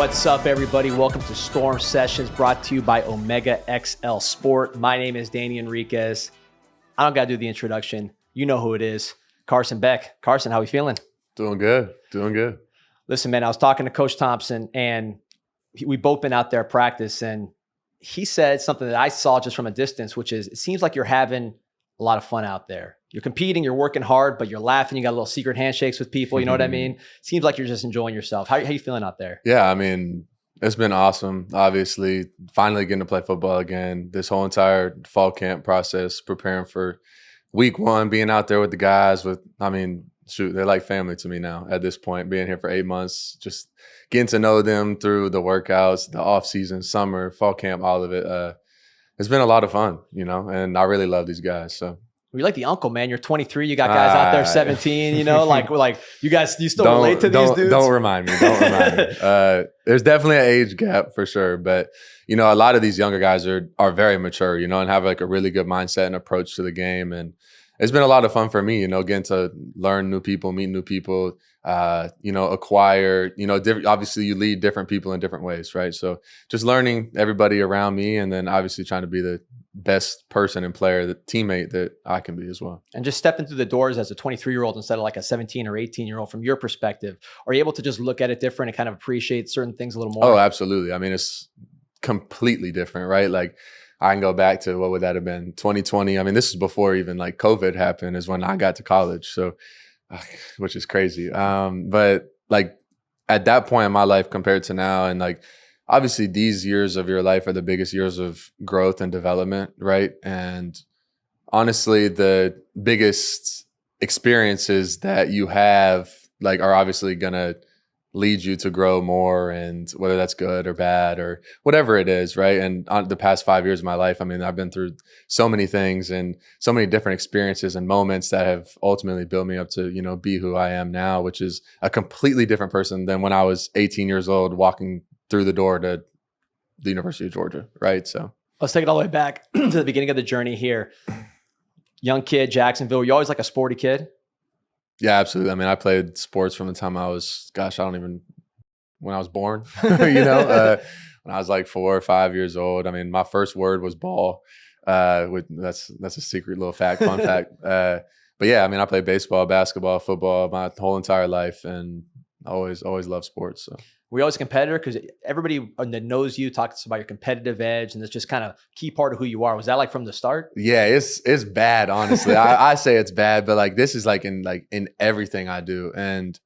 What's up, everybody? Welcome to Storm Sessions, brought to you by OmegaXL Sport. My name is Danny Enriquez. I don't got to do the introduction. You know who it is. Carson Beck. Carson, how we feeling? Doing good. Listen, man, I was talking to Coach Thompson, and we both been out there at practice, and he said something that I saw just from a distance, which is, it seems like you're having a lot of fun out there. You're competing, you're working hard, but you're laughing. You got little secret handshakes with people. You know what I mean? Seems like you're just enjoying yourself. How you feeling out there? Yeah, I mean, it's been awesome. Obviously, finally getting to play football again. This whole entire fall camp process, preparing for week one, being out there with the guys. They're like family to me now at this point. Being here for 8 months, just getting to know them through the workouts, the off season, summer, fall camp, all of it. It's been a lot of fun, and I really love these guys. So. You're like the uncle, man. You're 23. You got guys out there 17, like you guys, you still relate to these dudes? Don't remind me. There's definitely an age gap for sure. But, a lot of these younger guys are very mature, and have like a really good mindset and approach to the game. And it's been a lot of fun for me, getting to learn new people, meet new people, acquire, obviously you lead different people in different ways, right? So just learning everybody around me, and then obviously trying to be the best person and player, the teammate that I can be as well. And just stepping through the doors as a 23-year-old instead of like a 17 or 18-year-old, from your perspective, are you able to just look at it different and kind of appreciate certain things a little more? Oh, absolutely. I mean, it's completely different, right? Like I can go back to, what would that have been? 2020. I mean, this is before even like COVID happened, is when I got to college. So, which is crazy. But like at that point in my life compared to now, and like, obviously these years of your life are the biggest years of growth and development, right? And honestly, the biggest experiences that you have like are obviously gonna lead you to grow more, and whether that's good or bad or whatever it is, right? And on the past 5 years of my life, I mean, I've been through so many things and so many different experiences and moments that have ultimately built me up to, be who I am now, which is a completely different person than when I was 18 years old walking through the door to the University of Georgia, right? So let's take it all the way back to the beginning of the journey here. Young kid, Jacksonville. Were you always like a sporty kid? Yeah, absolutely. I mean, I played sports from the time I was, when I was born, when I was like 4 or 5 years old. I mean, my first word was ball. That's a secret little fun fact. But yeah, I mean, I played baseball, basketball, football my whole entire life, and always loved sports. So. Were you always a competitor? Because everybody that knows you talks about your competitive edge, and it's just kind of key part of who you are. Was that like from the start? Yeah, it's bad, honestly. I say it's bad, but like this is like in everything I do. And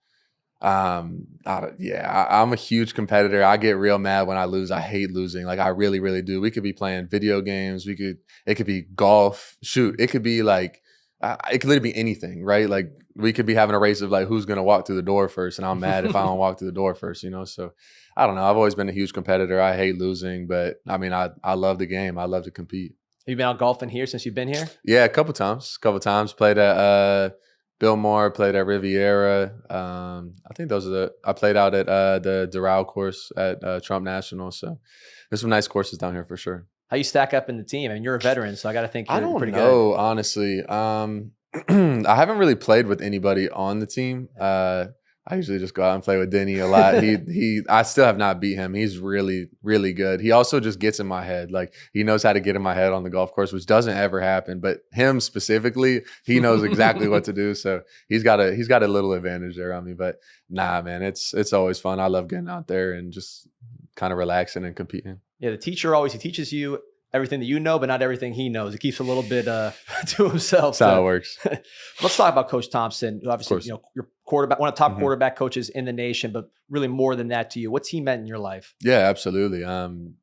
I'm a huge competitor. I get real mad when I lose. I hate losing. Like I really, really do. We could be playing video games. It could be golf. Shoot, it could be like it could literally be anything, right? Like we could be having a race of like who's gonna walk through the door first, and I'm mad if I don't walk through the door first, So I don't know. I've always been a huge competitor. I hate losing, but I mean, I love the game. I love to compete. Have you been out golfing here since you've been here? Yeah, a couple times. Played at Billmore, played at Riviera. I think I played out at the Doral course at Trump National. So there's some nice courses down here for sure. How you stack up in the team? I mean, you're a veteran, so I got to think you're pretty good. I don't know, honestly. I haven't really played with anybody on the team. I usually just go out and play with Denny a lot. I still have not beat him. He's really, really good. He also just gets in my head. Like he knows how to get in my head on the golf course, which doesn't ever happen. But him specifically, he knows exactly what to do. So he's got a little advantage there on me. But nah, man, it's always fun. I love getting out there and just kind of relaxing and competing. Yeah, the teacher he teaches you everything that you know, but not everything he knows. He keeps a little bit to himself. That's how it works. Let's talk about Coach Thompson, who obviously, you're quarterback, one of the top quarterback coaches in the nation, but really more than that to you. What's he meant in your life? Yeah, absolutely. I'm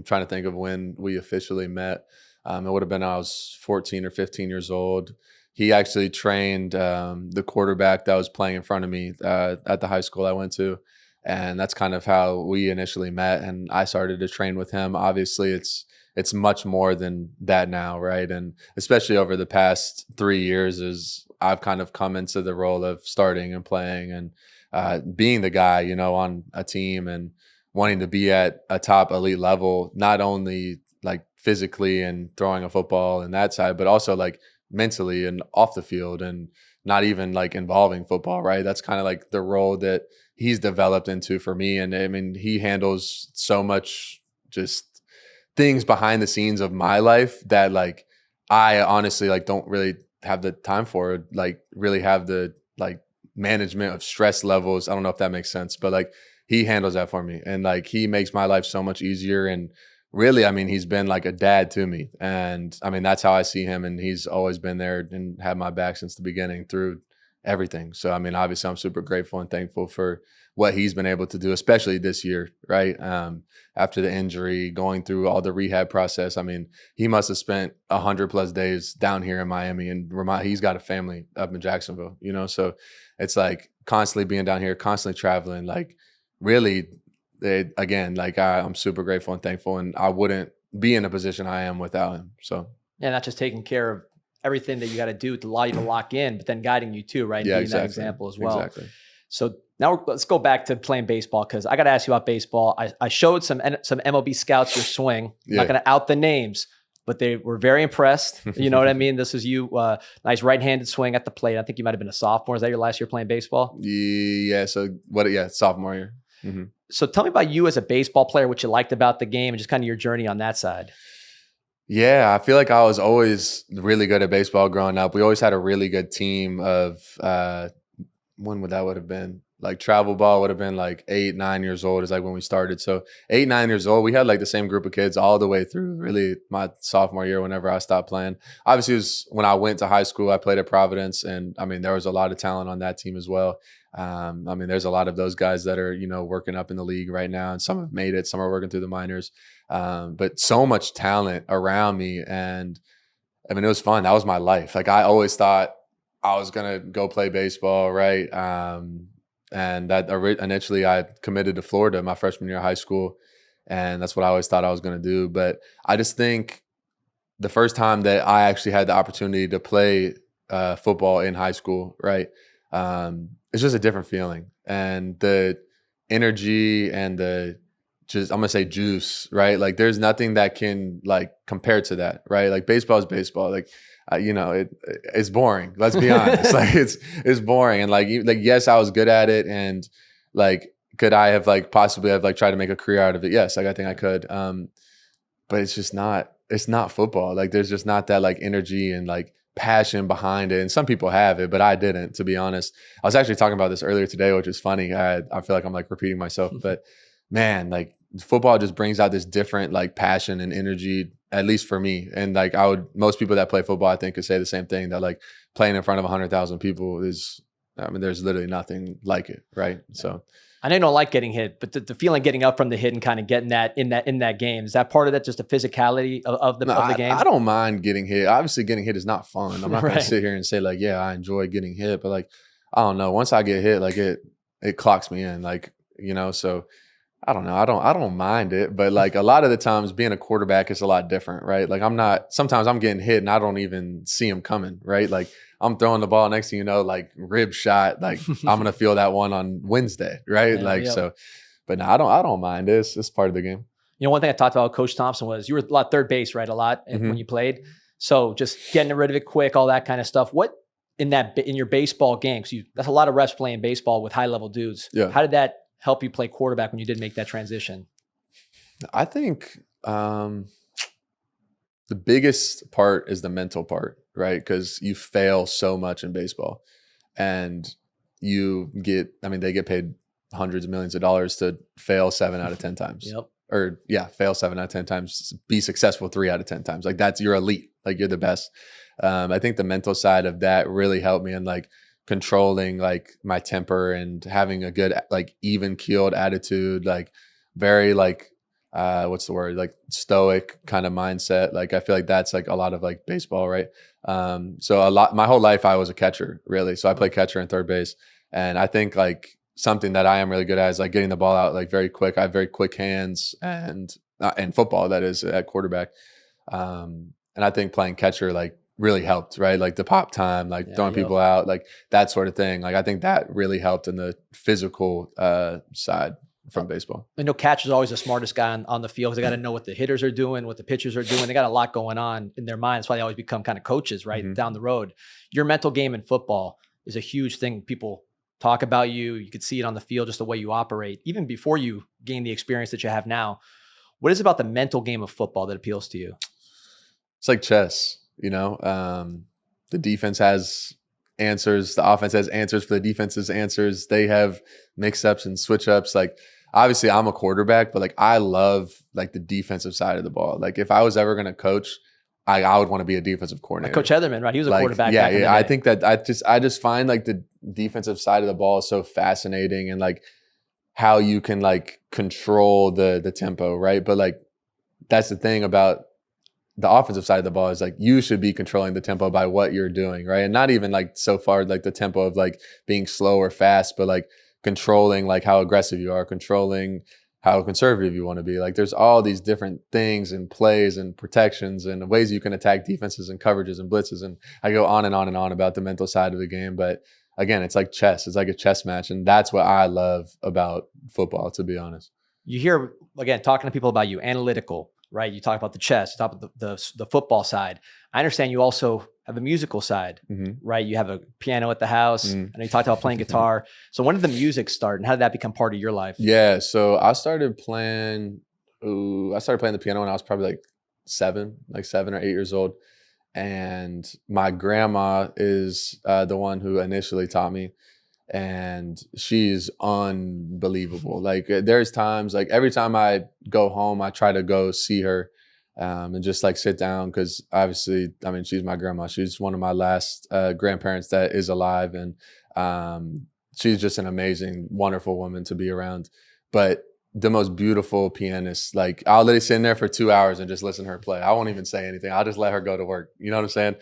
trying to think of when we officially met. It would have been I was 14 or 15 years old. He actually trained the quarterback that was playing in front of me at the high school I went to. And that's kind of how we initially met. And I started to train with him. Obviously, it's much more than that now, right? And especially over the past 3 years, as I've kind of come into the role of starting and playing and being the guy, on a team and wanting to be at a top elite level, not only like physically and throwing a football and that side, but also like mentally and off the field and not even like involving football, right? That's kind of like the role that he's developed into for me. And I mean, he handles so much just things behind the scenes of my life that like I honestly like don't really have the time for, like really have the like management of stress levels. I don't know if that makes sense, but like he handles that for me, and like he makes my life so much easier. And really, I mean, he's been like a dad to me, and I mean that's how I see him, and he's always been there and had my back since the beginning through everything. So I mean, obviously I'm super grateful and thankful for what he's been able to do, especially this year, right? After the injury, going through all the rehab process. I mean, he must have spent 100+ days down here in Miami, and he's got a family up in Jacksonville, you know? So it's like constantly being down here, constantly traveling, like really, again, like I'm super grateful and thankful, and I wouldn't be in the position I am without him. So yeah, not just taking care of everything that you got to do to allow you to lock in, but then guiding you too, right? Yeah, Being exactly. that example as well. Exactly. So now let's go back to playing baseball, because I got to ask you about baseball. I showed some MLB scouts your swing. I'm not going to out the names, but they were very impressed. You know what I mean? This is you, nice right-handed swing at the plate. I think you might have been a sophomore. Is that your last year playing baseball? Yeah. So sophomore year. Mm-hmm. So tell me about you as a baseball player, what you liked about the game, and just kind of your journey on that side. Yeah, I feel like I was always really good at baseball growing up. We always had a really good team of when would have been? Like travel ball would have been like 8, 9 years old is like when we started. So 8, 9 years old, we had like the same group of kids all the way through really my sophomore year whenever I stopped playing. Obviously, it was when I went to high school, I played at Providence, and I mean, there was a lot of talent on that team as well. I mean, there's a lot of those guys that are, you know, working up in the league right now, and some have made it, some are working through the minors. But so much talent around me. And I mean, it was fun. That was my life. Like I always thought I was going to go play baseball. Right. And that initially I committed to Florida my freshman year of high school. And that's what I always thought I was going to do. But I just think the first time that I actually had the opportunity to play football in high school, right. It's just a different feeling, and the energy and the just, I'm gonna say juice, right? Like there's nothing that can like compare to that, right? Like baseball is baseball. Like, you know, it's boring. Let's be honest. Like it's boring. And like yes, I was good at it. And like, could I have like possibly have like tried to make a career out of it? Yes. Like I think I could. But it's not football. Like there's just not that like energy and like passion behind it. And some people have it, but I didn't, to be honest. I was actually talking about this earlier today, which is funny. I feel like I'm like repeating myself, but man, like football just brings out this different like passion and energy, at least for me. And like most people that play football, I think, could say the same thing, that like playing in front of 100,000 people is, I mean, there's literally nothing like it. Right. So I know you don't like getting hit, but the feeling getting up from the hit and kind of getting that in that game, is that part of that, just the physicality of the game? I don't mind getting hit. Obviously getting hit is not fun. I'm not going Right. to sit here and say like, yeah, I enjoy getting hit, but like, I don't know. Once I get hit, like it clocks me in, like, you know, so I don't know. I don't mind it, but like a lot of the times being a quarterback is a lot different, right? Like sometimes I'm getting hit and I don't even see him coming, right? Like I'm throwing the ball, next thing you know, like rib shot, like I'm going to feel that one on Wednesday, right? Yeah, like, yeah. So, but no, I don't mind this. It's part of the game. You know, one thing I talked about with Coach Thompson was you were a lot third base, right? A lot when you played. So just getting rid of it quick, all that kind of stuff. What in your baseball game? Because that's a lot of reps playing baseball with high level dudes. Yeah. How did that help you play quarterback when you did make that transition? I think the biggest part is the mental part, right? Because you fail so much in baseball, and they get paid hundreds of millions of dollars to fail 7 out of 10 times. Yep. Or yeah, fail 7 out of 10 times, be successful 3 out of 10 times. Like you're elite, like you're the best. I think the mental side of that really helped me in like controlling like my temper and having a good, like even keeled attitude, like very like, what's the word? Like stoic kind of mindset. Like, I feel like that's like a lot of like baseball, right? So my whole life I was a catcher, really. So I played catcher and third base. And I think like something that I am really good at is like getting the ball out like very quick. I have very quick hands, and football, that is, at quarterback. And I think playing catcher like really helped, right? Like the pop time, like throwing people out, like that sort of thing. Like I think that really helped in the physical side from baseball. I know catcher's always the smartest guy on the field, because they got to know what the hitters are doing, what the pitchers are doing. They got a lot going on in their mind. That's why they always become kind of coaches, right? Down the road. Your mental game in football is a huge thing people talk about you. You could see it on the field, just the way you operate, even before you gain the experience that you have now. What is it about the mental game of football that appeals to you? It's like chess, you know. The defense has answers. The offense has answers for the defense's answers. They have mix-ups and switch-ups. Like, obviously, I'm a quarterback, but like I love like the defensive side of the ball. Like, if I was ever going to coach, I would want to be a defensive coordinator. Like Coach Heatherman, right? He was a quarterback. Yeah, back in the yeah. I day. think that I just find like the defensive side of the ball is so fascinating, and like how you can like control the tempo, right? But like that's the thing about the offensive side of the ball is like you should be controlling the tempo by what you're doing, right? And not even like so far like the tempo of like being slow or fast, but like controlling like how aggressive you are, controlling how conservative you want to be. Like there's all these different things and plays and protections and ways you can attack defenses and coverages and blitzes. And I go on and on and on about the mental side of the game. But again, it's like chess. It's like a chess match. And that's what I love about football, to be honest. You hear, again, talking to people about you, analytical, right? You talk about the chess, you talk about the football side. I understand you also have a musical side, right? You have a piano at the house. I know you talked about playing guitar. So when did the music start and how did that become part of your life? Yeah, so I started playing the piano when I was probably like 7 or 8 years old. And my grandma is the one who initially taught me. And she's unbelievable. Like there's times, like every time I go home, I try to go see her and just like sit down, because obviously, I mean, she's my grandma. She's one of my last grandparents that is alive, and she's just an amazing, wonderful woman to be around. But the most beautiful pianist. Like I'll literally sit in there for 2 hours and just listen to her play. I won't even say anything. I'll just let her go to work. You know what I'm saying?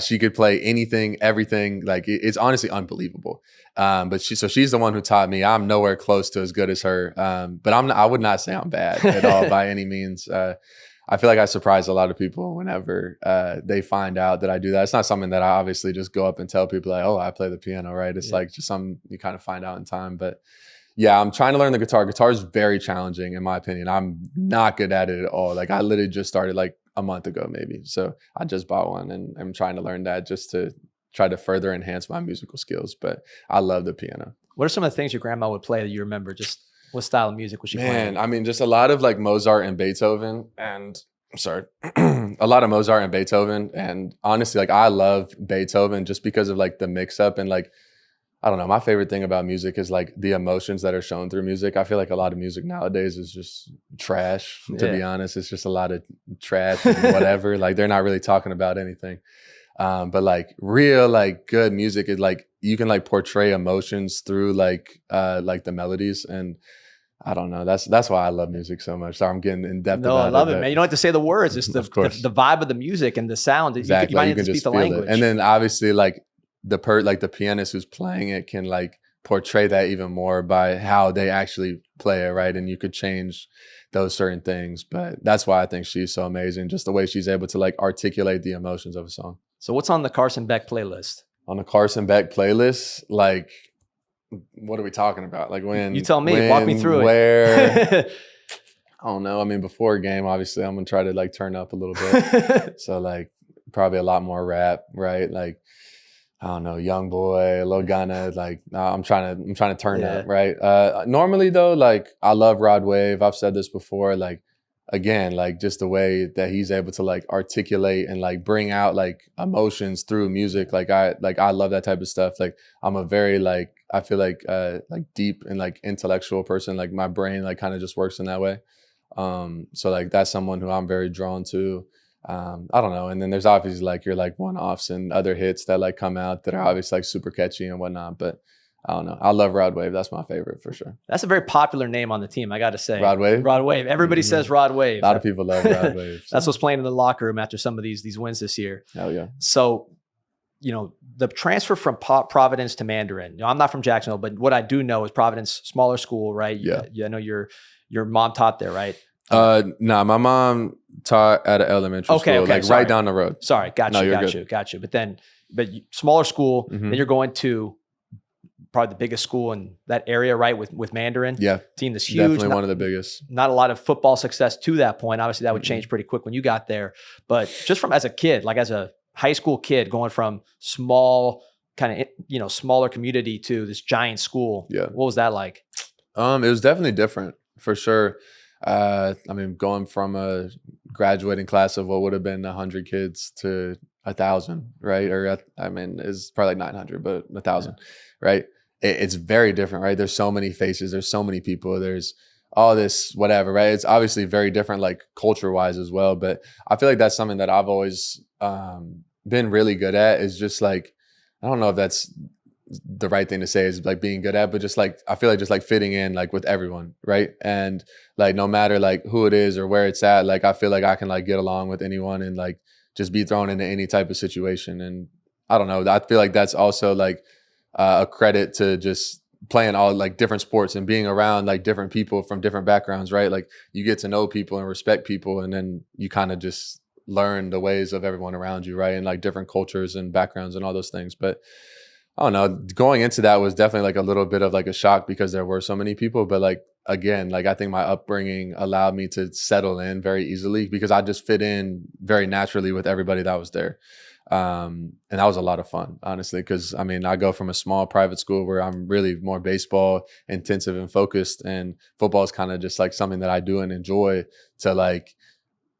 She could play anything, everything. Like it's honestly unbelievable. But she's the one who taught me. I'm nowhere close to as good as her. But I would not say I'm bad at all by any means. I feel like I surprise a lot of people whenever they find out that I do that. It's not something that I obviously just go up and tell people like, oh, I play the piano, right? It's like just something you kind of find out in time. But yeah, I'm trying to learn the guitar. Guitar is very challenging in my opinion. I'm not good at it at all. Like I literally just started like a month ago maybe. So I just bought one and I'm trying to learn that just to try to further enhance my musical skills. But I love the piano. What are some of the things your grandma would play that you remember? Just what style of music was she playing? I mean, just a lot of like Mozart and Beethoven and a lot of Mozart and Beethoven. And honestly, like I love Beethoven just because of like the mix up and like, I don't know. My favorite thing about music is like the emotions that are shown through music. I feel like a lot of music nowadays is just trash, to be honest. It's just a lot of trash and whatever. Like they're not really talking about anything. But like real, like good music is like, you can like portray emotions through like the melodies. And I don't know. That's why I love music so much. Sorry, I'm getting in depth about it. No, I love it, man. You don't have to say the words. It's the vibe of the music and the sound. Exactly. You might even speak the language. And then obviously like, the pianist who's playing it can like portray that even more by how they actually play it, right? And you could change those certain things. But that's why I think she's so amazing, just the way she's able to like articulate the emotions of a song. So what's on the Carson Beck playlist? On the Carson Beck playlist, like what are we talking about? Like when you tell me, walk me through it. I don't know. I mean, before a game, obviously I'm gonna try to like turn up a little bit. So like probably a lot more rap, right? Like I don't know, Young Boy, Lil Gunna, like I'm trying to turn up, right? Normally though, like I love Rod Wave. I've said this before, like again, like just the way that he's able to like articulate and like bring out like emotions through music. Like I love that type of stuff. Like I'm a very like, I feel like deep and like intellectual person. Like my brain like kind of just works in that way. So like that's someone who I'm very drawn to. I don't know. And then there's obviously like your like one-offs and other hits that like come out that are obviously like super catchy and whatnot. But I don't know. I love Rod Wave. That's my favorite for sure. That's a very popular name on the team, I got to say. Rod Wave? Rod Wave. Everybody says Rod Wave. A lot of people love Rod Wave. So. That's what's playing in the locker room after some of these wins this year. Hell yeah. So, you know, the transfer from Providence to Mandarin. You know, I'm not from Jacksonville, but what I do know is Providence, smaller school, right? Yeah. I know your mom taught there, right? Nah, my mom taught at an elementary school, like right down the road. Sorry, got you. But smaller school, then you're going to probably the biggest school in that area, right? With Mandarin. Yeah. Team that's huge. Definitely one of the biggest. Not a lot of football success to that point. Obviously that would change pretty quick when you got there. But just from as a kid, like as a high school kid going from small kind of, smaller community to this giant school. Yeah. What was that like? It was definitely different for sure. I mean, going from a graduating class of what would have been 100 kids to 1,000, right? Or I mean, it's probably like 900, but 1,000, right? It's very different, right? There's so many faces. There's so many people. There's all this whatever, right? It's obviously very different, like culture wise as well. But I feel like that's something that I've always been really good at, is just like, I don't know if that's the right thing to say is like being good at, but just like, I feel like just like fitting in like with everyone, right? And like, no matter like who it is or where it's at, like I feel like I can like get along with anyone and like just be thrown into any type of situation. And I don't know, I feel like that's also like a credit to just playing all like different sports and being around like different people from different backgrounds, right? Like you get to know people and respect people, and then you kind of just learn the ways of everyone around you, right? And like different cultures and backgrounds and all those things. But I don't know, going into that was definitely like a little bit of like a shock because there were so many people. But like, again, like I think my upbringing allowed me to settle in very easily because I just fit in very naturally with everybody that was there. And that was a lot of fun, honestly, because I mean, I go from a small private school where I'm really more baseball intensive and focused, and football is kind of just like something that I do and enjoy, to like,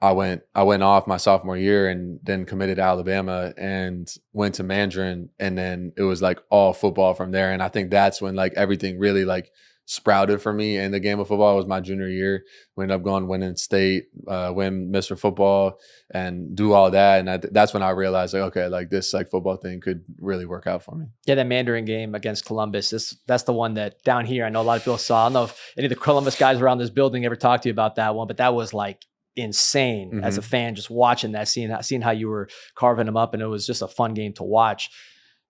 I went off my sophomore year and then committed to Alabama and went to Mandarin, and then it was like all football from there. And I think that's when like everything really like sprouted for me in the game of football. It was my junior year. We ended up going winning state, win Mr. Football, and do all that. And that's when I realized like, okay, like this like football thing could really work out for me. Yeah, that Mandarin game against Columbus, that's the one that down here, I know a lot of people saw. I don't know if any of the Columbus guys around this building ever talked to you about that one, but that was like insane as a fan, just watching that, seeing how you were carving them up. And it was just a fun game to watch.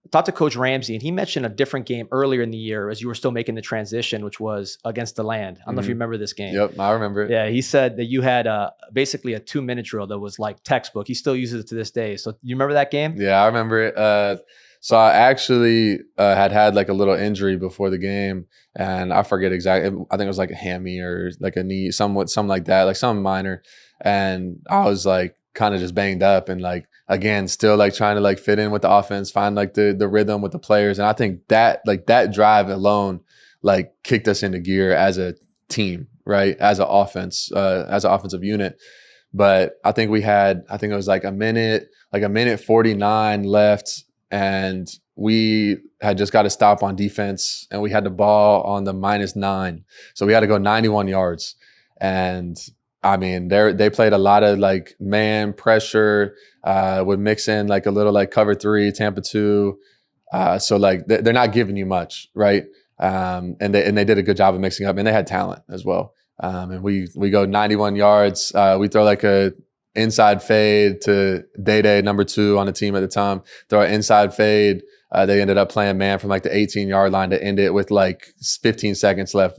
I talked to Coach Ramsey, and he mentioned a different game earlier in the year as you were still making the transition, which was against the Land. I don't know if you remember this game. Yep, I remember it. Yeah, he said that you had basically a 2-minute drill that was like textbook. He still uses it to this day. So you remember that game? Yeah, I remember it. So I actually had like a little injury before the game, and I forget exactly. I think it was like a hammy or like a knee, something like that, like something minor. And I was like kind of just banged up, and like, again, still like trying to like fit in with the offense, find like the rhythm with the players. And I think that like that drive alone like kicked us into gear as a team, right? As an offense, as an offensive unit. But I think it was like a minute 49 left, and we had just got to stop on defense, and we had the ball on the -9. So we had to go 91 yards. And I mean, they played a lot of like man pressure, would mix in like a little like cover 3, Tampa 2. So like they're not giving you much, right? And they did a good job of mixing up, and they had talent as well. And we go 91 yards. We throw like a inside fade to Day number 2 on the team at the time. Throw an inside fade. They ended up playing man from like the 18-yard line to end it with like 15 seconds left.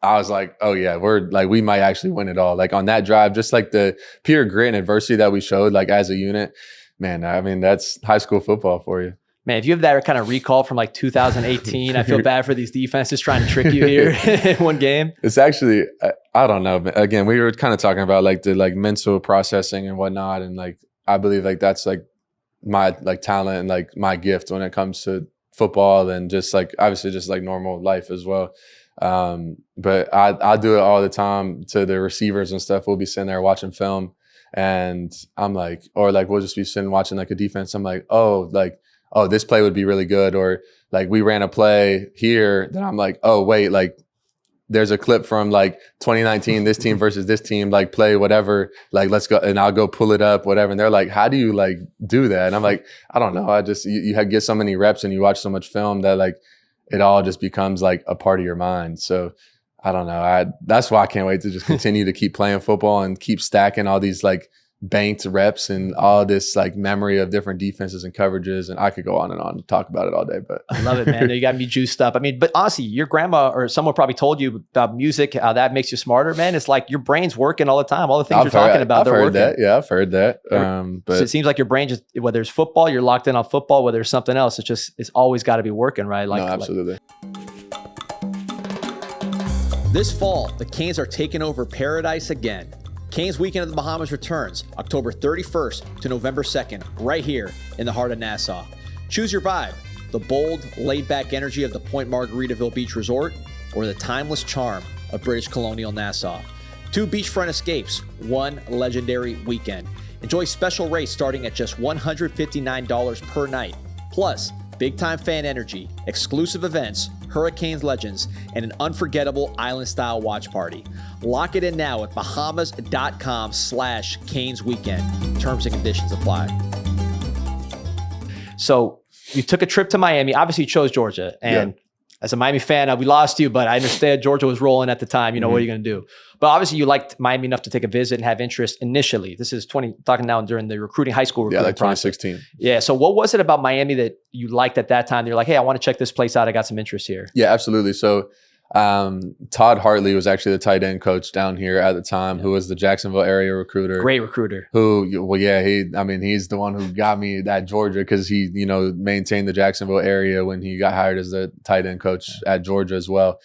I was like, oh yeah, we might actually win it all. Like on that drive, just like the pure grit and adversity that we showed like as a unit, man, I mean, that's high school football for you. Man, if you have that kind of recall from like 2018, I feel bad for these defenses trying to trick you here in one game. It's actually, I don't know. Again, we were kind of talking about like the like mental processing and whatnot. And like, I believe like that's like my like talent and like my gift when it comes to football, and just like obviously just like normal life as well. But I do it all the time to the receivers and stuff. We'll be sitting there watching film, and I'm like, or like we'll just be sitting watching like a defense. I'm like, oh, this play would be really good. Or like we ran a play here, then I'm like, oh wait, like there's a clip from like 2019, this team versus this team, like play whatever, like let's go, and I'll go pull it up, whatever. And they're like, how do you like do that? And I'm like, I don't know. I just, you get so many reps and you watch so much film that like it all just becomes like a part of your mind. So I don't know. That's why I can't wait to just continue to keep playing football and keep stacking all these like banked reps and all this like memory of different defenses and coverages. And I could go on and talk about it all day, but I love it, man. You got me juiced up. I mean, but honestly, your grandma or someone probably told you about music, how that makes you smarter, man. It's like your brain's working all the time. All the things you're talking about, they're working. That. Yeah, I've heard that. But so it seems like your brain just, whether it's football, you're locked in on football, whether it's something else, it's always got to be working, right? Like, no, absolutely. This fall, the Canes are taking over paradise again. Canes Weekend of the Bahamas returns October 31st to November 2nd, right here in the heart of Nassau. Choose your vibe. the bold, laid-back energy of the Point Margaritaville Beach Resort, or the timeless charm of British colonial Nassau. 2 beachfront escapes, 1 legendary weekend. Enjoy special rates starting at just $159 per night. Plus, big-time fan energy, exclusive events, Hurricanes legends, and an unforgettable island-style watch party. Lock it in now at Bahamas.com/Canes Weekend. Terms and conditions apply. So you took a trip to Miami. Obviously, you chose Georgia. And as a Miami fan, we lost you, but I understand Georgia was rolling at the time. You know, what are you going to do? But obviously, you liked Miami enough to take a visit and have interest initially. This is talking now during the recruiting, high school recruiting like process. 2016. Yeah. So what was it about Miami that you liked at that time? You're like, hey, I want to check this place out. I got some interest here. Yeah, absolutely. So Todd Hartley was actually the tight end coach down here at the time, who was the Jacksonville area recruiter. Great recruiter. He's the one who got me at Georgia because he, maintained the Jacksonville area when he got hired as the tight end coach at Georgia as well.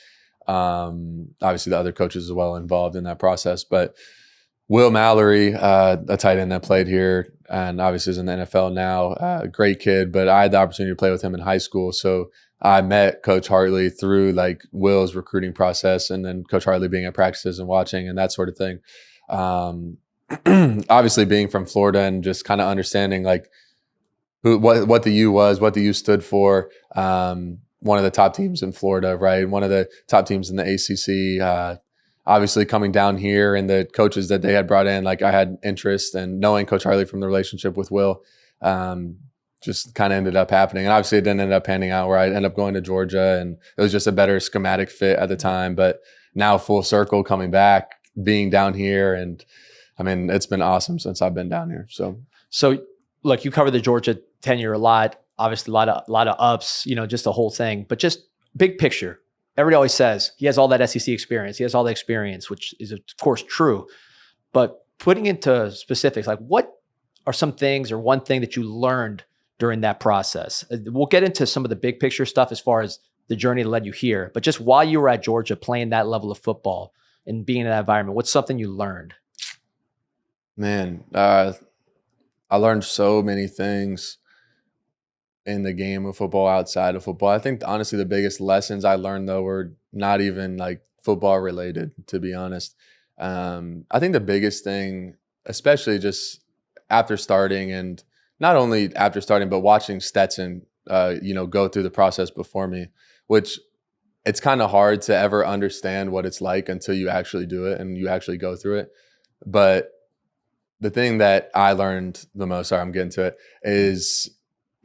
Obviously the other coaches as well involved in that process, but Will Mallory, a tight end that played here and obviously is in the NFL now, a great kid, but I had the opportunity to play with him in high school. So I met Coach Hartley through like Will's recruiting process, and then Coach Hartley being at practices and watching and that sort of thing. Obviously being from Florida and just kind of understanding like what the U was, what the U stood for. One of the top teams in Florida, right? One of the top teams in the ACC. Obviously coming down here and the coaches that they had brought in, like I had interest, and knowing Coach Hartley from the relationship with Will, just kind of ended up happening. And obviously it didn't end up panning out where I ended up going to Georgia, and it was just a better schematic fit at the time. But now full circle coming back, being down here, and I mean, it's been awesome since I've been down here. So look, you covered the Georgia tenure a lot, obviously a lot of ups, just the whole thing, but just big picture. Everybody always says he has all that SEC experience. He has all the experience, which is of course true, but putting into specifics, like what are some things or one thing that you learned during that process? We'll get into some of the big picture stuff as far as the journey that led you here, but just while you were at Georgia playing that level of football and being in that environment, what's something you learned? Man, I learned so many things in the game of football, outside of football. I think honestly the biggest lessons I learned though were not even like football related, to be honest. I think the biggest thing, especially just after starting, and not only after starting, but watching Stetson, go through the process before me, which it's kind of hard to ever understand what it's like until you actually do it and you actually go through it. But the thing that I learned the most, sorry, I'm getting to it, is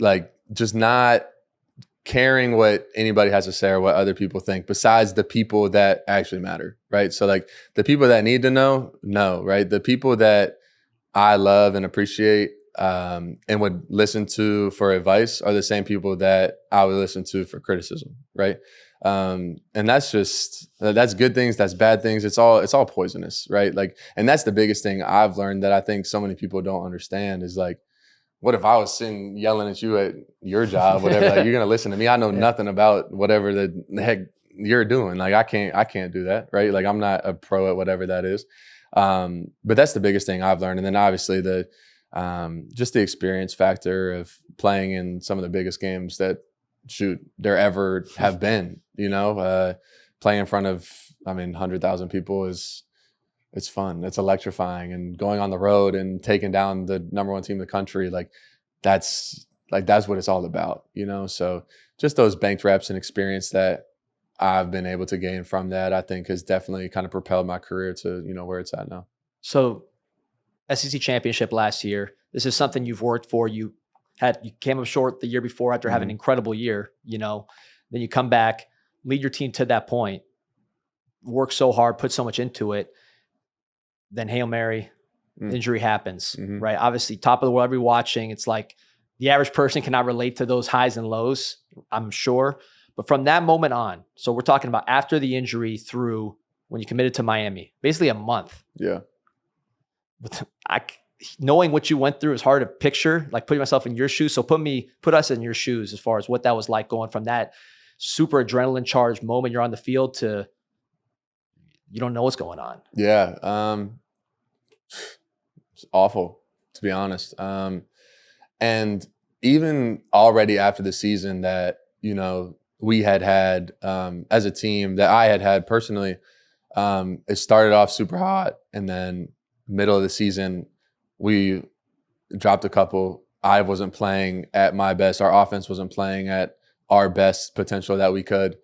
like just not caring what anybody has to say or what other people think besides the people that actually matter, right? So like the people that need to know, right? The people that I love and appreciate and would listen to for advice are the same people that I would listen to for criticism, right? And that's good things, that's bad things. It's all poisonous, right? Like, and that's the biggest thing I've learned that I think so many people don't understand is like, what if I was sitting yelling at you at your job, whatever, like you're going to listen to me. I know nothing about whatever the heck you're doing. Like I can't do that, right? Like I'm not a pro at whatever that is. But that's the biggest thing I've learned. And then obviously just the experience factor of playing in some of the biggest games that there ever have been, playing in front of, 100,000 people it's fun. It's electrifying, and going on the road and taking down the #1 team in the country. That's what it's all about, So just those banked reps and experience that I've been able to gain from that, I think has definitely kind of propelled my career to, where it's at now. So SEC championship last year, this is something you've worked for. You came up short the year before after having an incredible year, then you come back, lead your team to that point, work so hard, put so much into it. Then Hail Mary, injury happens, right? Obviously, top of the world, everybody watching. It's like the average person cannot relate to those highs and lows, I'm sure. But from that moment on, so we're talking about after the injury through when you committed to Miami, basically a month. Yeah. Knowing what you went through is hard to picture, like putting myself in your shoes. So put us in your shoes as far as what that was like going from that super adrenaline charged moment you're on the field to you don't know what's going on. Yeah. It's awful, to be honest. And even already after the season that, we had as a team, that I had personally, it started off super hot, and then middle of the season, we dropped a couple. I wasn't playing at my best. Our offense wasn't playing at our best potential that we could.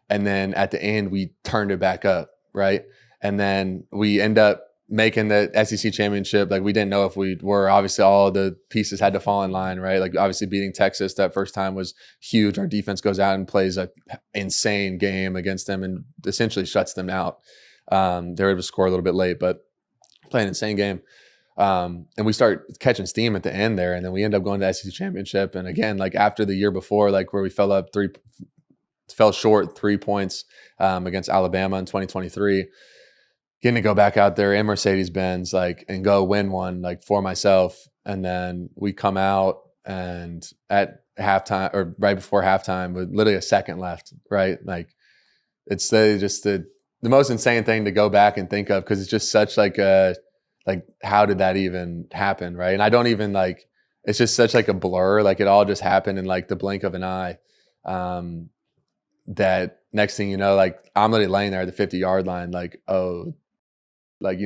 And then at the end, we turned it back up, right? And then we end up making the SEC championship. Like, we didn't know if we were. Obviously, all the pieces had to fall in line, right? Like, obviously beating Texas that first time was huge. Our defense goes out and plays an insane game against them and essentially shuts them out. They were able to score a little bit late, but play an insane game. And we start catching steam at the end there. And then we end up going to the SEC championship. And again, like after the year before, like where we fell short 3 points against Alabama in 2023, getting to go back out there in Mercedes-Benz, like, and go win one, like, for myself. And then we come out, and at halftime, or right before halftime, with literally a second left, right? Like, it's the most insane thing to go back and think of, because it's just such like how did that even happen, right? And I don't even like, it's just such like a blur. Like, it all just happened in like the blink of an eye. That next thing you know, like, I'm literally laying there at the 50-yard line, like, oh, like,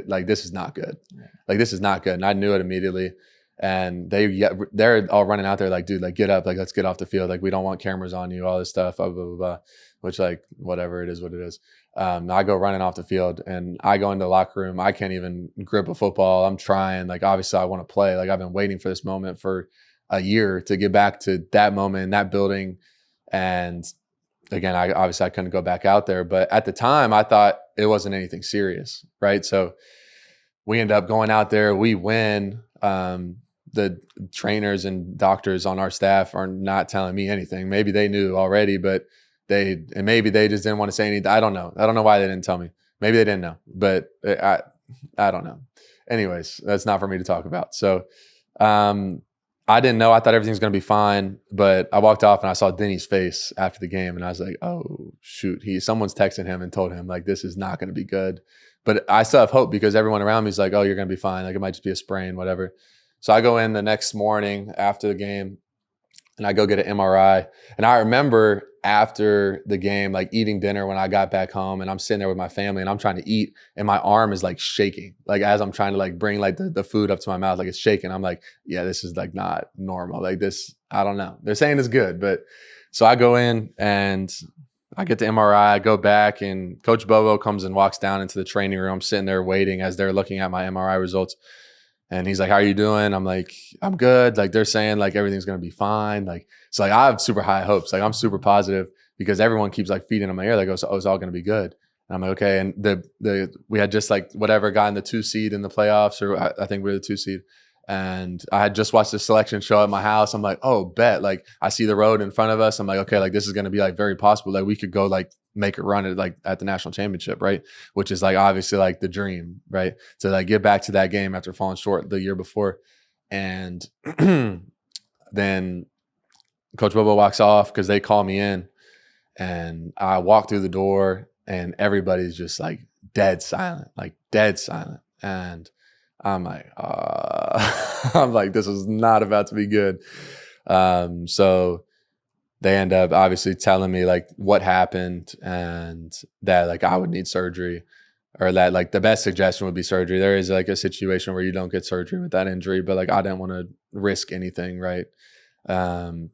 like this is not good. Yeah. Like, this is not good. And I knew it immediately. And they're all running out there like, dude, like, get up, like, let's get off the field. Like, we don't want cameras on you, all this stuff, blah, blah, blah, blah. Which, like, whatever, it is what it is. I go running off the field, and I go into the locker room. I can't even grip a football. I'm trying. Like, obviously I want to play. Like, I've been waiting for this moment for a year to get back to that moment in that building. And again, I couldn't go back out there. But at the time, I thought it wasn't anything serious, right? So we end up going out there. We win. The trainers and doctors on our staff are not telling me anything. Maybe they knew already, but maybe they just didn't want to say anything. I don't know. I don't know why they didn't tell me. Maybe they didn't know, but I don't know. Anyways, that's not for me to talk about. So I didn't know. I thought everything was going to be fine, but I walked off and I saw Denny's face after the game, and I was like, oh shoot, someone's texting him and told him, like, this is not going to be good. But I still have hope, because everyone around me is like, oh, you're going to be fine. Like, it might just be a sprain, whatever. So I go in the next morning after the game, and I go get an MRI. And I remember after the game, like, eating dinner when I got back home, and I'm sitting there with my family, and I'm trying to eat, and my arm is like shaking. Like, as I'm trying to like bring like the food up to my mouth, like, it's shaking. I'm like, yeah, this is like not normal. Like, this, I don't know. They're saying it's good, but so I go in and I get the MRI, I go back, and Coach Bobo comes and walks down into the training room. I'm sitting there waiting as they're looking at my MRI results. And he's like, how are you doing? I'm like, I'm good. Like, they're saying like everything's going to be fine. Like, so like, I have super high hopes. Like, I'm super positive, because everyone keeps like feeding in my ear. They go, oh, it's all going to be good. And I'm like, okay. And we had just like whatever gotten the 2 seed in the playoffs, or I think we were the 2 seed. And I had just watched the selection show at my house. I'm like, oh, bet. Like, I see the road in front of us. I'm like, okay, like, this is going to be like very possible. Like, we could go like make a run at the national championship, right? Which is like obviously like the dream, right? To like get back to that game after falling short the year before. And then Coach Bobo walks off, because they call me in, and I walk through the door, and everybody's just like dead silent. And I'm like, I'm like, this is not about to be good. So they end up obviously telling me like what happened, and that like I would need surgery, or that like the best suggestion would be surgery. There is like a situation where you don't get surgery with that injury, but like I didn't want to risk anything, right? And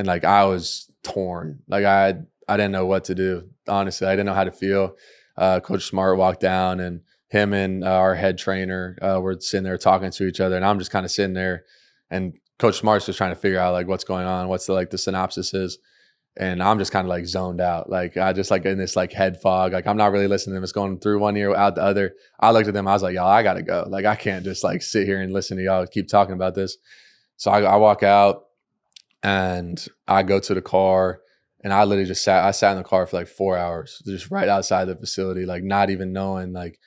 like I was torn. Like I didn't know what to do. Honestly, I didn't know how to feel. Coach Smart walked down, and him and our head trainer were sitting there talking to each other, and I'm just kind of sitting there, and Coach Smart's just trying to figure out like what's going on, what's the synopsis is. And I'm just kind of like zoned out. Like I just like in this like head fog. Like I'm not really listening to them. It's going through one ear, out the other. I looked at them. I was like, y'all, I got to go. Like I can't just like sit here and listen to y'all keep talking about this. So I walk out, and I go to the car, and I literally just sat in the car for like 4 hours, just right outside the facility, like not even knowing, like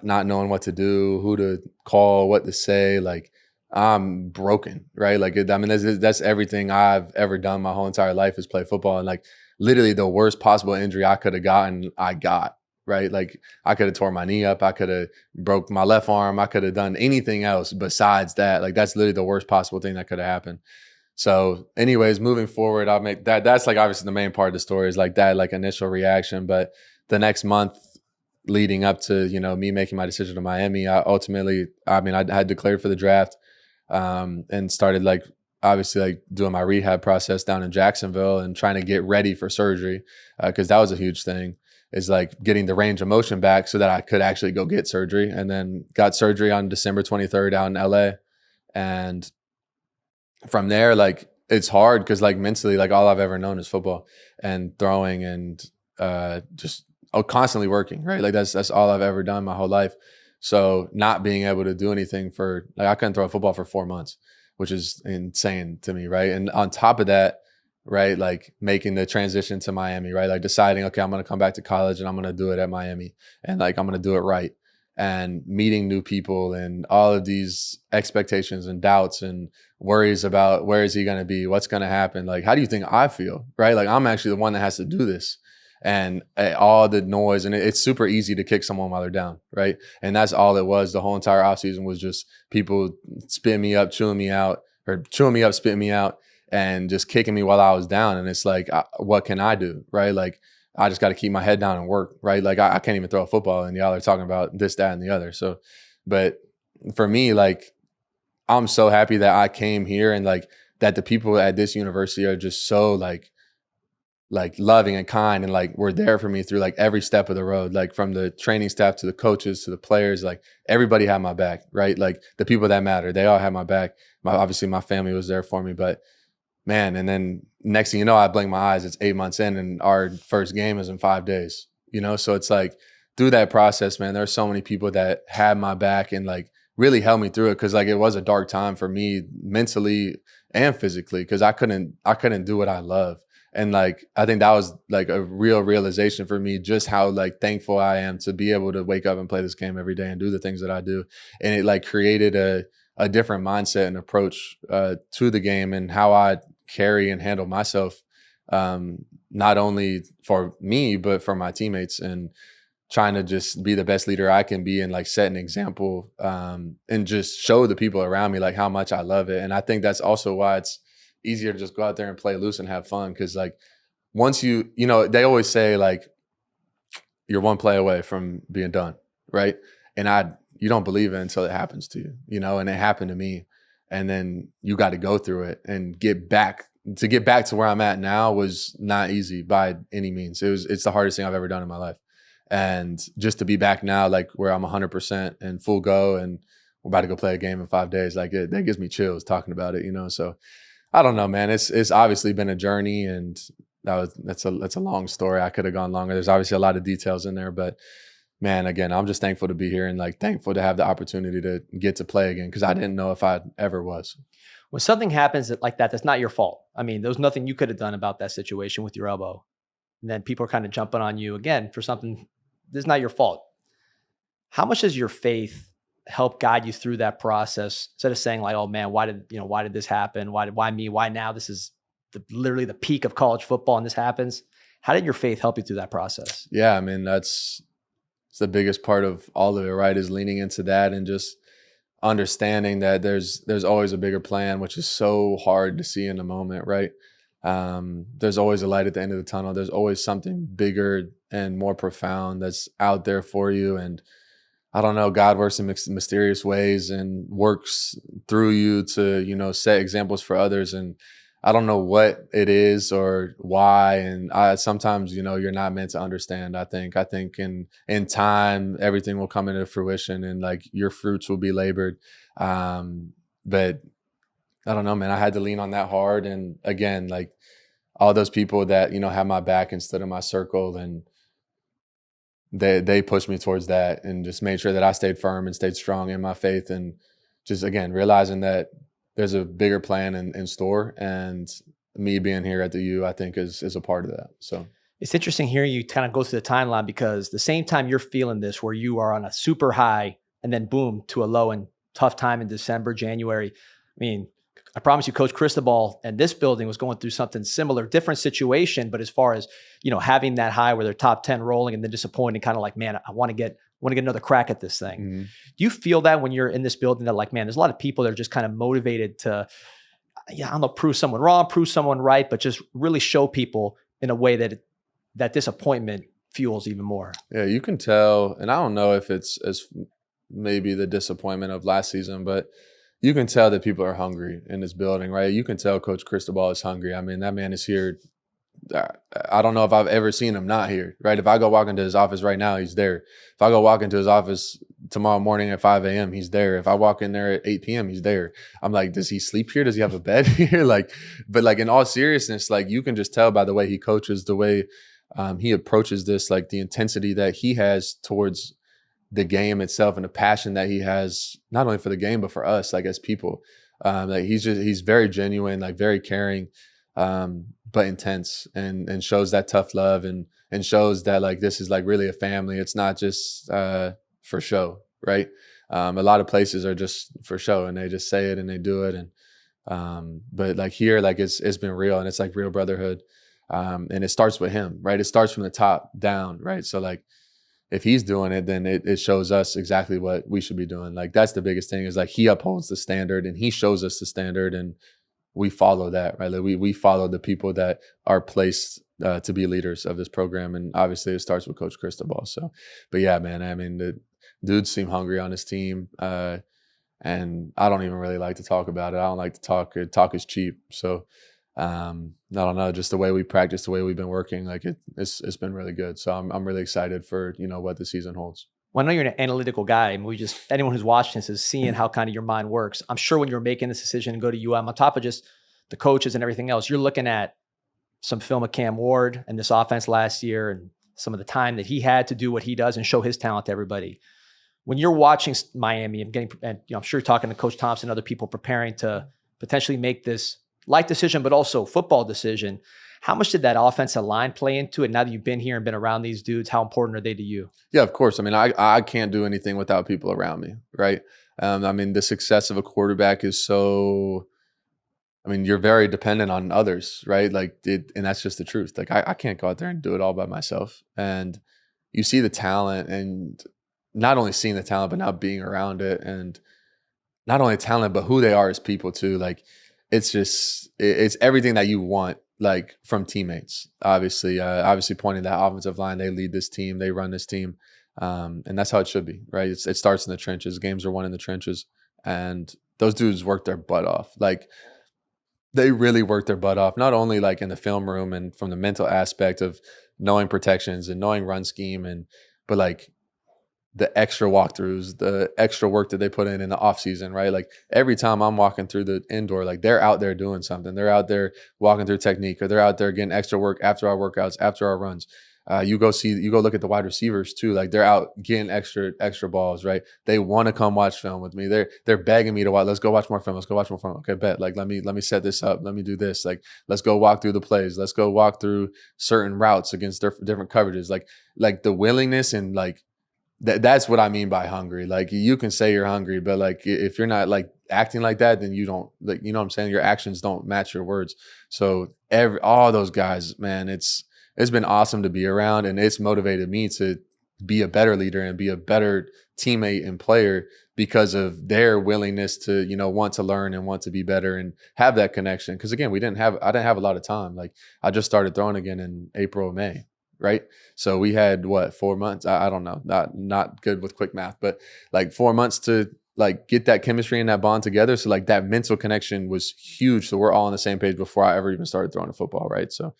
not knowing what to do, who to call, what to say. Like I'm broken, right? Like, I mean, that's everything I've ever done my whole entire life is play football. And like literally the worst possible injury I could have gotten, I got, right? Like I could have tore my knee up. I could have broke my left arm. I could have done anything else besides that. Like that's literally the worst possible thing that could have happened. So anyways, moving forward, I'll make that's like obviously the main part of the story is like that, like initial reaction. But the next month leading up to, me making my decision to Miami, I had declared for the draft, and started like obviously like doing my rehab process down in Jacksonville and trying to get ready for surgery. Cause that was a huge thing, is like getting the range of motion back so that I could actually go get surgery, and then got surgery on December 23rd out in LA. And from there, like it's hard because like mentally, like all I've ever known is football and throwing and just constantly working, right? Like that's all I've ever done my whole life. So not being able to do anything for like I couldn't throw a football for 4 months, which is insane to me, right? And on top of that, right, like making the transition to Miami, right? Like deciding, okay, I'm gonna come back to college and I'm gonna do it at Miami, and like I'm gonna do it right. And meeting new people and all of these expectations and doubts and worries about where is he going to be, what's going to happen, like how do you think I feel, right? Like I'm actually the one that has to do this, and all the noise, and it's super easy to kick someone while they're down, right? And that's all it was. The whole entire offseason was just people spitting me up, chewing me out, or chewing me up, spitting me out, and just kicking me while I was down. And it's like, what can I do, right? Like I just got to keep my head down and work, right? Like I can't even throw a football, and y'all are talking about this, that, and the other. So, but for me, like I'm so happy that I came here, and like that the people at this university are just so like loving and kind, and like were there for me through like every step of the road, like from the training staff to the coaches to the players. Like everybody had my back, right? Like the people that matter, they all had my back. Obviously my family was there for me, but man, and then next thing you know, I blink my eyes, it's 8 months in, and our first game is in 5 days, So it's like through that process, man, there's so many people that had my back and like really helped me through it. Cause like it was a dark time for me mentally and physically, cause I couldn't do what I love. And like, I think that was like a real realization for me, just how like thankful I am to be able to wake up and play this game every day and do the things that I do. And it like created a different mindset and approach to the game and how I carry and handle myself, not only for me, but for my teammates, and trying to just be the best leader I can be and like set an example, and just show the people around me like how much I love it. And I think that's also why it's easier to just go out there and play loose and have fun. Cause like once they always say like you're one play away from being done, right? And you don't believe it until it happens to you, and it happened to me. And then you got to go through it and get back to where I'm at now was not easy by any means. It's the hardest thing I've ever done in my life. And just to be back now, like where I'm 100% and full go, and we're about to go play a game in 5 days, like that gives me chills talking about it, So I don't know, man. It's obviously been a journey, and that's a long story. I could have gone longer. There's obviously a lot of details in there, but man, again, I'm just thankful to be here and like thankful to have the opportunity to get to play again, because I didn't know if I ever was. When something happens like that, that's not your fault. I mean, there was nothing you could have done about that situation with your elbow. And then people are kind of jumping on you again for something that's not your fault. How much does your faith help guide you through that process, instead of saying like, oh man, why did this happen? Why me? Why now? This is literally the peak of college football and this happens. How did your faith help you through that process? Yeah, I mean, it's the biggest part of all of it, right? Is leaning into that and just understanding that there's always a bigger plan, which is so hard to see in the moment, right? There's always a light at the end of the tunnel. There's always something bigger and more profound that's out there for you. And I don't know, God works in mysterious ways and works through you to, set examples for others. And I don't know what it is or why. And sometimes, you're not meant to understand. I think in time, everything will come into fruition and like your fruits will be labored. But I don't know, man, I had to lean on that hard. And again, like all those people that, have my back and stood in my circle, and they pushed me towards that and just made sure that I stayed firm and stayed strong in my faith. And just, again, realizing that there's a bigger plan in store, and me being here at the U, I think is a part of that. So it's interesting hearing you kind of go through the timeline, because the same time you're feeling this, where you are on a super high and then boom to a low and tough time in December, January. I mean, I promise you, Coach Cristobal and this building was going through something similar, different situation. But as far as, having that high where they're top 10 rolling and then disappointing, kind of like, man, I want to get another crack at this thing. Mm-hmm. Do you feel that when you're in this building that like, man, there's a lot of people that are just kind of motivated to, I don't know, prove someone wrong, prove someone right, but just really show people in a way that disappointment fuels even more? Yeah, you can tell, and I don't know if it's as maybe the disappointment of last season, but you can tell that people are hungry in this building, right? You can tell Coach Cristobal is hungry. I mean, that man is here. I don't know if I've ever seen him not here, right? If I go walk into his office right now, he's there. If I go walk into his office tomorrow morning at 5 a.m., he's there. If I walk in there at 8 p.m., he's there. I'm like, does he sleep here? Does he have a bed here? But in all seriousness, you can just tell by the way he coaches, the way he approaches this, the intensity that he has towards the game itself and the passion that he has, not only for the game, but for us, as people. He's very genuine, very caring, but intense, and shows that tough love and shows that this is this really a family. It's not just for show, right? A lot of places are just for show and they just say it and they do it. And but here, it's been real, and it's real brotherhood. And it starts with him, right? It starts from the top down, right? So if he's doing it, then it shows us exactly what we should be doing. That's the biggest thing, is he upholds the standard and he shows us the standard, and we follow that, right? We follow the people that are placed to be leaders of this program. And obviously it starts with Coach Cristobal. So, but yeah, man, I mean, the dudes seem hungry on his team. And I don't even really like to talk about it. I don't like to talk. Talk is cheap. So, I don't know, just the way we practice, the way we've been working, it's been really good. So I'm really excited for, what the season holds. Well, I know you're an analytical guy, and anyone who's watching this is seeing how kind of your mind works. I'm sure when you're making this decision to go to UM, on top of just the coaches and everything else, you're looking at some film of Cam Ward and this offense last year and some of the time that he had to do what he does and show his talent to everybody. When you're watching Miami and I'm sure you're talking to Coach Thompson and other people preparing to potentially make this life decision, but also football decision, how much did that offensive line play into it? Now that you've been here and been around these dudes, how important are they to you? Yeah, of course. I mean, I can't do anything without people around me, right? I mean, the success of a quarterback is so, I mean, you're very dependent on others, right? And that's just the truth. I can't go out there and do it all by myself. And you see the talent, and not only seeing the talent, but now being around it, and not only talent, but who they are as people too. It's everything that you want, from teammates. Obviously pointing that offensive line, they lead this team, they run this team. And that's how it should be, right? It starts in the trenches. Games are won in the trenches. And those dudes work their butt off. They really work their butt off, not only in the film room and from the mental aspect of knowing protections and knowing run scheme, but the extra walkthroughs, the extra work that they put in the off season, right? Every time I'm walking through the indoor, they're out there doing something. They're out there walking through technique, or they're out there getting extra work after our workouts, after our runs. You go look at the wide receivers too. They're out getting extra balls, right? They want to come watch film with me. They're begging me to watch. Let's go watch more film. Let's go watch more film. Okay, bet. Let me set this up. Let me do this. Let's go walk through the plays. Let's go walk through certain routes against different coverages. The willingness and that's what I mean by hungry. You can say you're hungry, but if you're not acting like that, then you don't, you know what I'm saying? Your actions don't match your words. So all those guys, man, it's been awesome to be around, and it's motivated me to be a better leader and be a better teammate and player because of their willingness to, want to learn and want to be better and have that connection. Because again, I didn't have a lot of time. I just started throwing again in April, May. Right. So we had 4 months. I don't know, not good with quick math, but 4 months to get that chemistry and that bond together. So that mental connection was huge. So we're all on the same page before I ever even started throwing a football. Right. So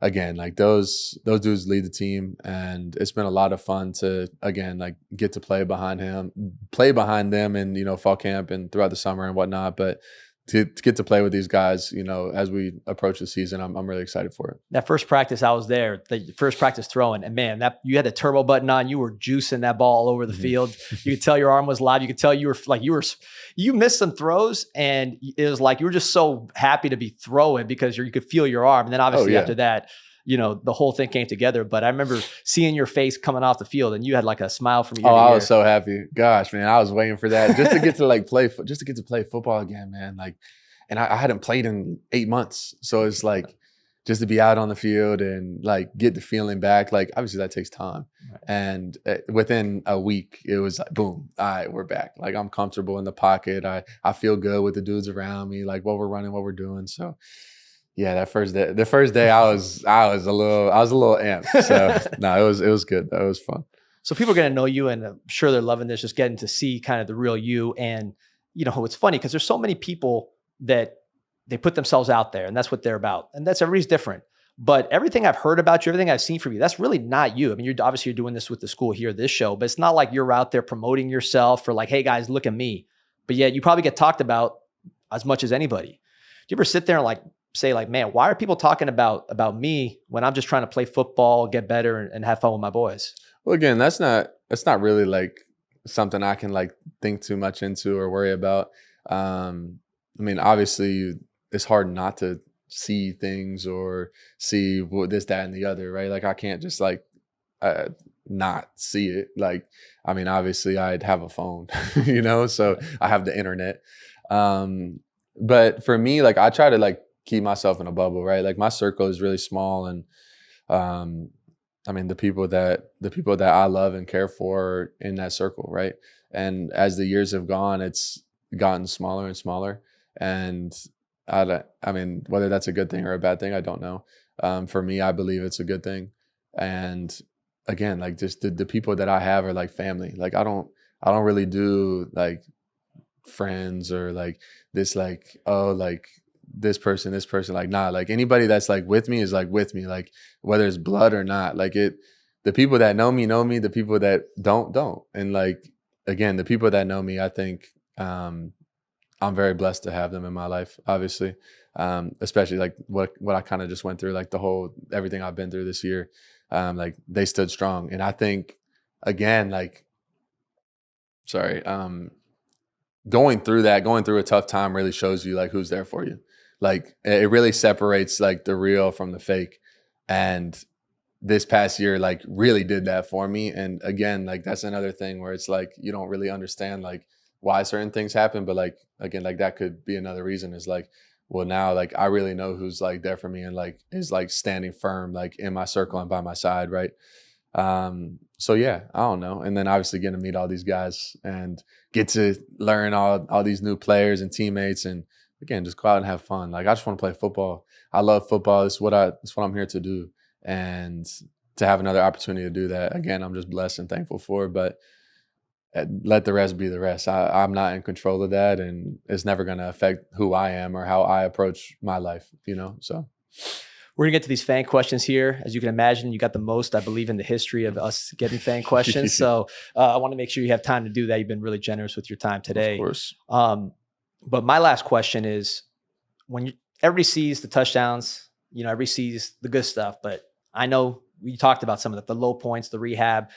again, those dudes lead the team, and it's been a lot of fun to, again, get to play behind them in, fall camp and throughout the summer and whatnot. But to get to play with these guys, as we approach the season, I'm really excited for it. That first practice I was there, the first practice throwing, and man, that you had the turbo button on, you were juicing that ball all over the field. You could tell your arm was live. You could tell you missed some throws, and it was you were just so happy to be throwing because you could feel your arm. And then obviously after that, the whole thing came together. But I remember seeing your face coming off the field, and you had a smile from ear to ear. I was so happy. Gosh, man, I was waiting for that just to get to play football again, man. and I hadn't played in 8 months. So it's like just to be out on the field and like get the feeling back. Like obviously that takes time. Right. And within a week, it was like, boom, all right, we're back. Like I'm comfortable in the pocket. I feel good with the dudes around me, like what we're running, what we're doing. So yeah, the first day I was a little amped. So no, it was good. That was fun. So people are going to know you, and I'm sure they're loving this, just getting to see kind of the real you. And, it's funny because there's so many people that they put themselves out there, and that's what they're about. And that's everybody's different. But everything I've heard about you, everything I've seen from you, that's really not you. I mean, you're doing this with the school here, this show, but it's not like you're out there promoting yourself or like, hey guys, look at me. But yet you probably get talked about as much as anybody. Do you ever sit there and like say like, man, why are people talking about me when I'm just trying to play football, get better, and have fun with my boys? Well, again, that's not really like something I can like think too much into or worry about. I mean, obviously, it's hard not to see things or see this, that, and the other, right? Like I can't just like not see it. Like, I mean, obviously, I'd have a phone, so I have the internet. But for me, like I try to like keep myself in a bubble, right? Like my circle is really small, and I mean, the people that I love and care for are in that circle, right? And as the years have gone, it's gotten smaller and smaller. And I mean, whether that's a good thing or a bad thing, I don't know. For me, I believe it's a good thing. And again, like just the people that I have are like family. Like I don't really do like friends or like this, like, oh, like this person, like, nah, like anybody that's like with me is like with me, like whether it's blood or not, like the people that know me, the people that don't. And like, again, the people that know me, I think, I'm very blessed to have them in my life, obviously. Especially like what I kind of just went through, like everything I've been through this year. Like they stood strong. And I think again, like, going through a tough time really shows you like who's there for you. Like it really separates like the real from the fake. And this past year like really did that for me. And again, like that's another thing where it's like you don't really understand like why certain things happen, but like again, like that could be another reason, is like, well, now like I really know who's like there for me and like is like standing firm like in my circle and by my side, right? So yeah, I don't know. And then obviously getting to meet all these guys and get to learn all these new players and teammates, and again, just go out and have fun. Like I just want to play football. I love football. It's what I'm here to do. And to have another opportunity to do that, again, I'm just blessed and thankful for. But let the rest be the rest. I'm not in control of that, and it's never going to affect who I am or how I approach my life, so. We're going to get to these fan questions here. As you can imagine, you got the most, I believe, in the history of us getting fan questions. So I want to make sure you have time to do that. You've been really generous with your time today. Of course. But my last question is, everybody sees the touchdowns, everybody sees the good stuff, but I know we talked about some of the low points, the rehab,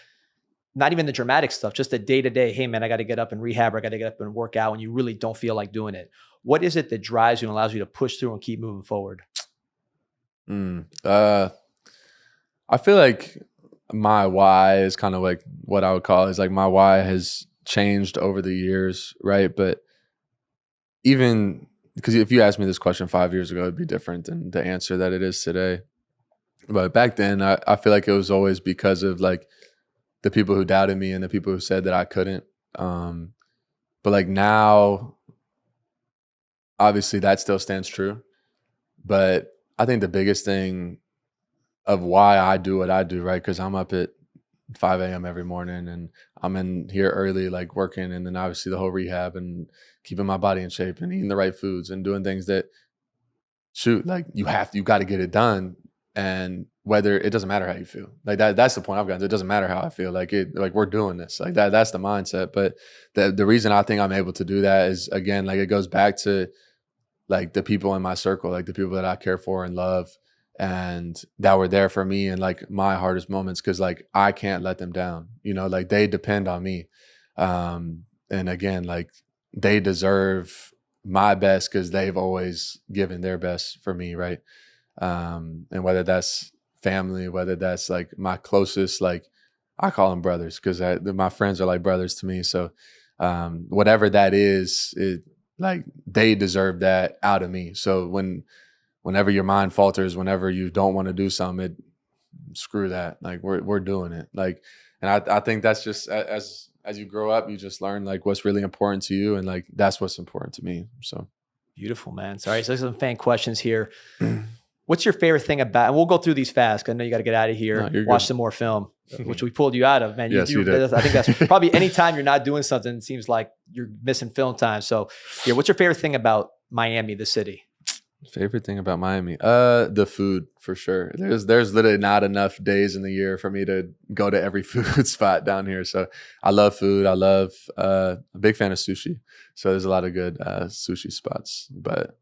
not even the dramatic stuff, just the day-to-day, hey man, I got to get up and rehab, or I got to get up and work out when you really don't feel like doing it. What is it that drives you and allows you to push through and keep moving forward? I feel like my why is kind of like what I would call is like my why has changed over the years, right? But even because if you asked me this question 5 years ago, it'd be different than the answer that it is today. But back then, I feel like it was always because of like the people who doubted me and the people who said that I couldn't. But like now, obviously that still stands true. But I think the biggest thing of why I do what I do, right? Because I'm up at 5 a.m. every morning and I'm in here early, like working, and then obviously the whole rehab and keeping my body in shape and eating the right foods and doing things that, like you got to get it done. And whether it doesn't matter how you feel, like that's the point I've gotten. It doesn't matter how I feel, like we're doing this, like that's the mindset. But the reason I think I'm able to do that is, again, like it goes back to like the people in my circle, like the people that I care for and love, and that were there for me in like my hardest moments. Cause like I can't let them down, like they depend on me. And again, like they deserve my best because they've always given their best for me, right? And whether that's family, whether that's like my closest, like I call them brothers because my friends are like brothers to me. So whatever that is, like they deserve that out of me. So whenever your mind falters, whenever you don't want to do something, screw that. Like we're doing it. Like, and I think that's just as you grow up, you just learn like what's really important to you, and like that's what's important to me. So beautiful, man. Sorry, so there's some fan questions here. What's your favorite thing about? And we'll go through these fast, 'cause I know you got to get out of here. No, watch some more film, which we pulled you out of, man. Yes, you did. I think that's probably anytime you're not doing something, it seems like you're missing film time. So, yeah, what's your favorite thing about Miami, the city? Favorite thing about Miami? The food, for sure. There's literally not enough days in the year for me to go to every food spot down here. So I love food. I love a big fan of sushi. So there's a lot of good sushi spots. But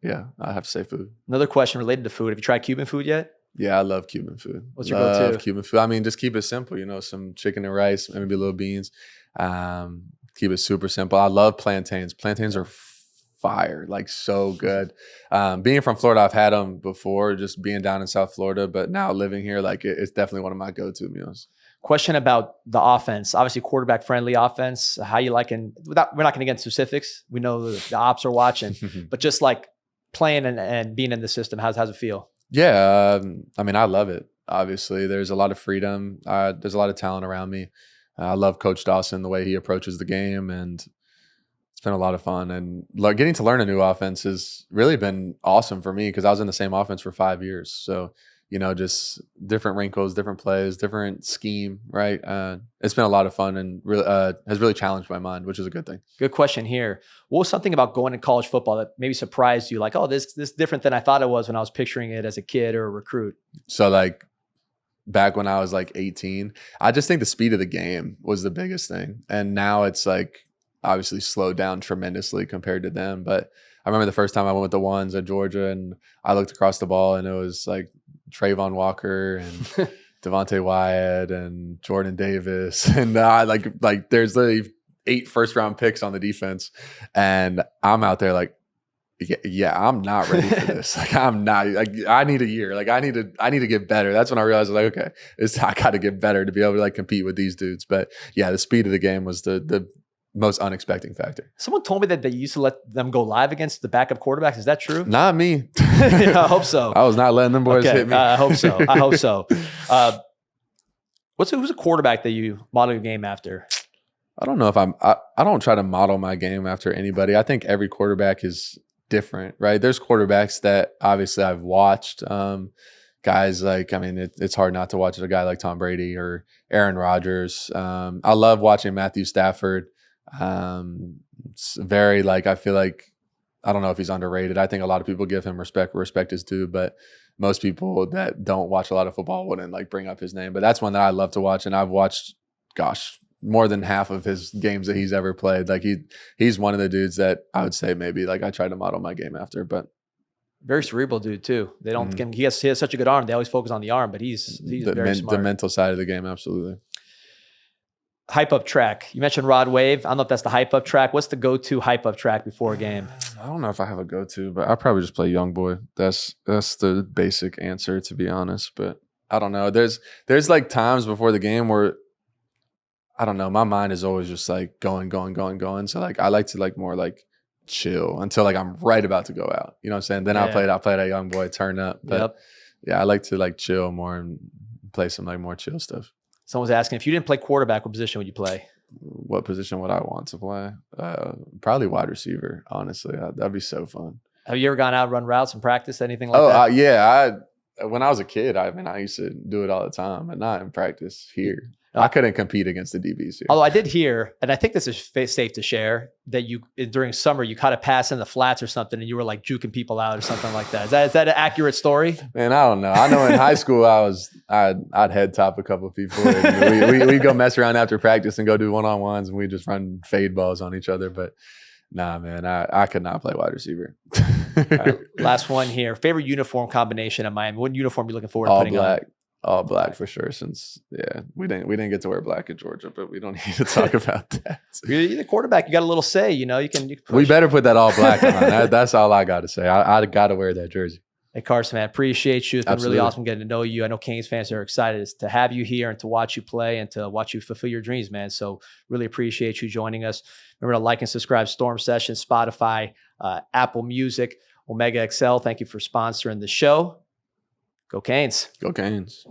yeah, I have to say food. Another question related to food. Have you tried Cuban food yet? Yeah, I love Cuban food. What's your go-to? Cuban food. I mean, just keep it simple. You know, some chicken and rice, maybe little beans. Keep it super simple. I love plantains. Plantains are fire, like so good. Being from Florida, I've had them before, just being down in South Florida, but now living here, like it's definitely one of my go-to meals. Question about the offense. Obviously, quarterback friendly offense. How you liking? We're not going to get into specifics. We know the ops are watching, but just like playing and being in the system, how's it feel? Yeah, I mean, I love it. Obviously, there's a lot of freedom. There's a lot of talent around me. I love Coach Dawson, the way he approaches the game, and it's been a lot of fun. And getting to learn a new offense has really been awesome for me because I was in the same offense for 5 years. So, you know, just different wrinkles, different plays, different scheme, right? It's been a lot of fun and really has really challenged my mind, which is a good thing. Good question here. What was something about going to college football that maybe surprised you? Like, oh, this is different than I thought it was when I was picturing it as a kid or a recruit. So like back when I was like 18, I just think the speed of the game was the biggest thing. And now it's like obviously slowed down tremendously compared to them. But I remember the first time I went with the ones at Georgia and I looked across the ball and it was like Trayvon Walker and Devontae Wyatt and Jordan Davis. And like there's literally 8 first-round picks on the defense. And I'm out there like, yeah, I'm not ready for this. Like I'm not, like I need a year. Like I need to get better. That's when I realized like, okay, I got to get better to be able to like compete with these dudes. But yeah, the speed of the game was the most unexpected factor. Someone told me that they used to let them go live against the backup quarterbacks. Is that true? Not me. I hope so. I was not letting them boys hit me. I hope so. I hope so. Who's a quarterback that you model your game after? I don't know if I don't try to model my game after anybody. I think every quarterback is different, right? There's quarterbacks that obviously I've watched. Guys like, I mean, it's hard not to watch a guy like Tom Brady or Aaron Rodgers. I love watching Matthew Stafford. It's very like, I feel like, I don't know if he's underrated. I think a lot of people give him respect is due, but most people that don't watch a lot of football wouldn't like bring up his name. But that's one that I love to watch. And I've watched, more than half of his games that he's ever played. Like he's one of the dudes that I would say maybe like I try to model my game after, but very cerebral dude too. They don't, he has such a good arm. They always focus on the arm, but he's very smart. The mental side of the game. Absolutely. Hype up track. You mentioned Rod Wave. I don't know if that's the hype up track. What's the go-to hype up track before a game? I don't know if I have a go-to, but I probably just play Young Boy. That's the basic answer, to be honest. But I don't know. There's like times before the game where I don't know. My mind is always just like going. So like I like to like more like chill until like I'm right about to go out. You know what I'm saying? Then I'll play that Young Boy, turn up. But yeah, I like to like chill more and play some like more chill stuff. Someone's asking, if you didn't play quarterback, what position would you play? What position would I want to play? Probably wide receiver, honestly. That'd be so fun. Have you ever gone out, run routes and practice, anything like that? Yeah. When I was a kid, I used to do it all the time, but not in practice here. I couldn't compete against the DBs here. Although I did hear, and I think this is safe to share, that you during summer you caught a pass in the flats or something, and you were like juking people out or something like that. Is that an accurate story? Man, I don't know. I know in high school I'd head top a couple of people. We'd go mess around after practice and go do one-on-ones, and we just run fade balls on each other. But nah, man, I could not play wide receiver. All right, last one here. Favorite uniform combination at Miami? What uniform are you looking forward to putting on? All black for sure. Since we didn't get to wear black at Georgia, but we don't need to talk about that. You're the quarterback. You got a little say. You can push. We better put that all black on. That's all I got to say. I got to wear that jersey. Hey, Carson, man, appreciate you. It's been Absolutely. really awesome getting to know you. I know Canes fans are excited to have you here and to watch you play and to watch you fulfill your dreams, man. So really appreciate you joining us. Remember to like and subscribe Storm Session, Spotify, Apple Music, Omega XL. Thank you for sponsoring the show. Go Canes. Go Canes.